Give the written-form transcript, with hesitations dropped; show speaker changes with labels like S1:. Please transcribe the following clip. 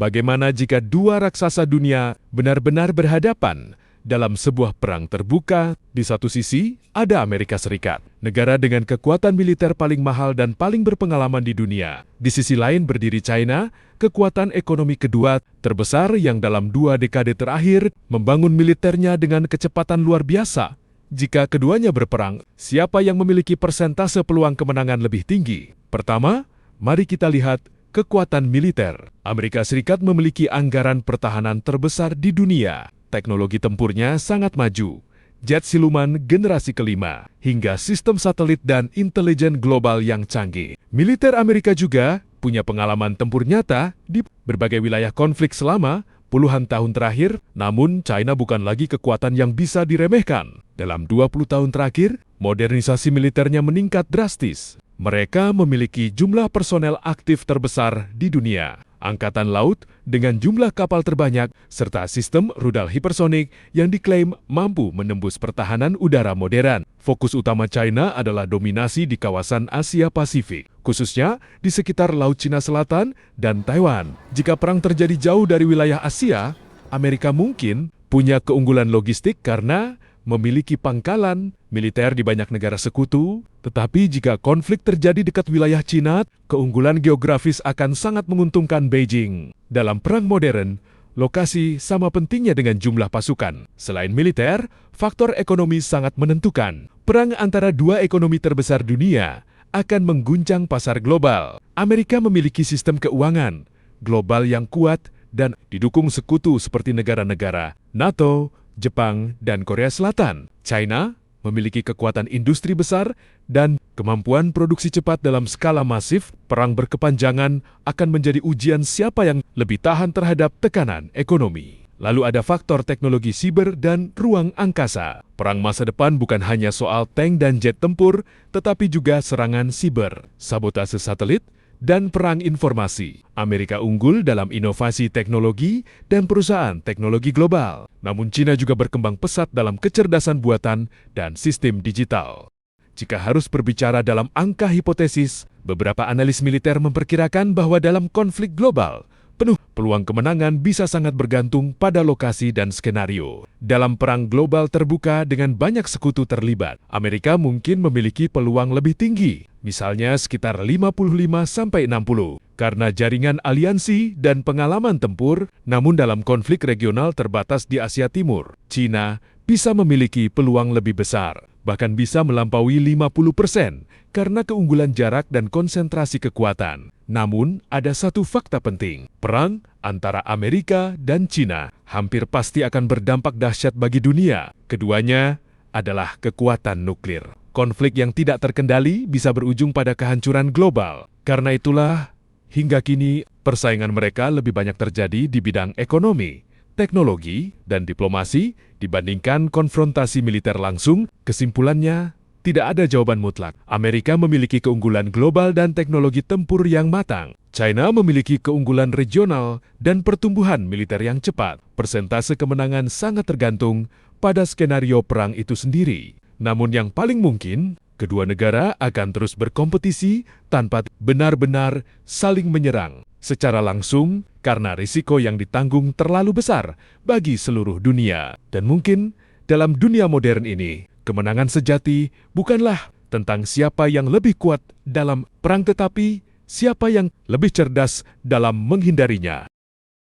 S1: Bagaimana jika dua raksasa dunia benar-benar berhadapan dalam sebuah perang terbuka? Di satu sisi, ada Amerika Serikat, negara dengan kekuatan militer paling mahal dan paling berpengalaman di dunia. Di sisi lain berdiri China, kekuatan ekonomi kedua terbesar yang dalam 2 dekade terakhir membangun militernya dengan kecepatan luar biasa. Jika keduanya berperang, siapa yang memiliki persentase peluang kemenangan lebih tinggi? Pertama, mari kita lihat kekuatan militer. Amerika Serikat memiliki anggaran pertahanan terbesar di dunia. Teknologi tempurnya sangat maju. Jet siluman generasi kelima, hingga sistem satelit dan intelijen global yang canggih. Militer Amerika juga punya pengalaman tempur nyata di berbagai wilayah konflik selama puluhan tahun terakhir, namun China bukan lagi kekuatan yang bisa diremehkan. Dalam 20 tahun terakhir, modernisasi militernya meningkat drastis. Mereka memiliki jumlah personel aktif terbesar di dunia, angkatan laut dengan jumlah kapal terbanyak, serta sistem rudal hipersonik yang diklaim mampu menembus pertahanan udara modern. Fokus utama China adalah dominasi di kawasan Asia Pasifik, khususnya di sekitar Laut Cina Selatan dan Taiwan. Jika perang terjadi jauh dari wilayah Asia, Amerika mungkin punya keunggulan logistik karena memiliki pangkalan militer di banyak negara sekutu, tetapi jika konflik terjadi dekat wilayah Cina, keunggulan geografis akan sangat menguntungkan Beijing. Dalam perang modern, lokasi sama pentingnya dengan jumlah pasukan. Selain militer, faktor ekonomi sangat menentukan. Perang antara dua ekonomi terbesar dunia akan mengguncang pasar global. Amerika memiliki sistem keuangan global yang kuat dan didukung sekutu seperti negara-negara NATO, Jepang, dan Korea Selatan. China memiliki kekuatan industri besar dan kemampuan produksi cepat dalam skala masif. Perang berkepanjangan akan menjadi ujian siapa yang lebih tahan terhadap tekanan ekonomi. Lalu ada faktor teknologi siber dan ruang angkasa. Perang masa depan bukan hanya soal tank dan jet tempur, tetapi juga serangan siber, sabotase satelit, dan perang informasi. Amerika unggul dalam inovasi teknologi dan perusahaan teknologi global. Namun China juga berkembang pesat dalam kecerdasan buatan dan sistem digital. Jika harus berbicara dalam angka hipotesis, beberapa analis militer memperkirakan bahwa dalam konflik global, peluang kemenangan bisa sangat bergantung pada lokasi dan skenario. Dalam perang global terbuka dengan banyak sekutu terlibat, Amerika mungkin memiliki peluang lebih tinggi, misalnya sekitar 55-60, karena jaringan aliansi dan pengalaman tempur. Namun dalam konflik regional terbatas di Asia Timur, China bisa memiliki peluang lebih besar, bahkan bisa melampaui 50% karena keunggulan jarak dan konsentrasi kekuatan. Namun, ada satu fakta penting. Perang antara Amerika dan China hampir pasti akan berdampak dahsyat bagi dunia. Keduanya adalah kekuatan nuklir. Konflik yang tidak terkendali bisa berujung pada kehancuran global. Karena itulah, hingga kini persaingan mereka lebih banyak terjadi di bidang ekonomi, teknologi, dan diplomasi dibandingkan konfrontasi militer langsung. Kesimpulannya, tidak ada jawaban mutlak. Amerika memiliki keunggulan global dan teknologi tempur yang matang. China memiliki keunggulan regional dan pertumbuhan militer yang cepat. Persentase kemenangan sangat tergantung pada skenario perang itu sendiri. Namun yang paling mungkin, kedua negara akan terus berkompetisi tanpa benar-benar saling menyerang secara langsung karena risiko yang ditanggung terlalu besar bagi seluruh dunia. Dan mungkin dalam dunia modern ini, kemenangan sejati bukanlah tentang siapa yang lebih kuat dalam perang, tetapi siapa yang lebih cerdas dalam menghindarinya.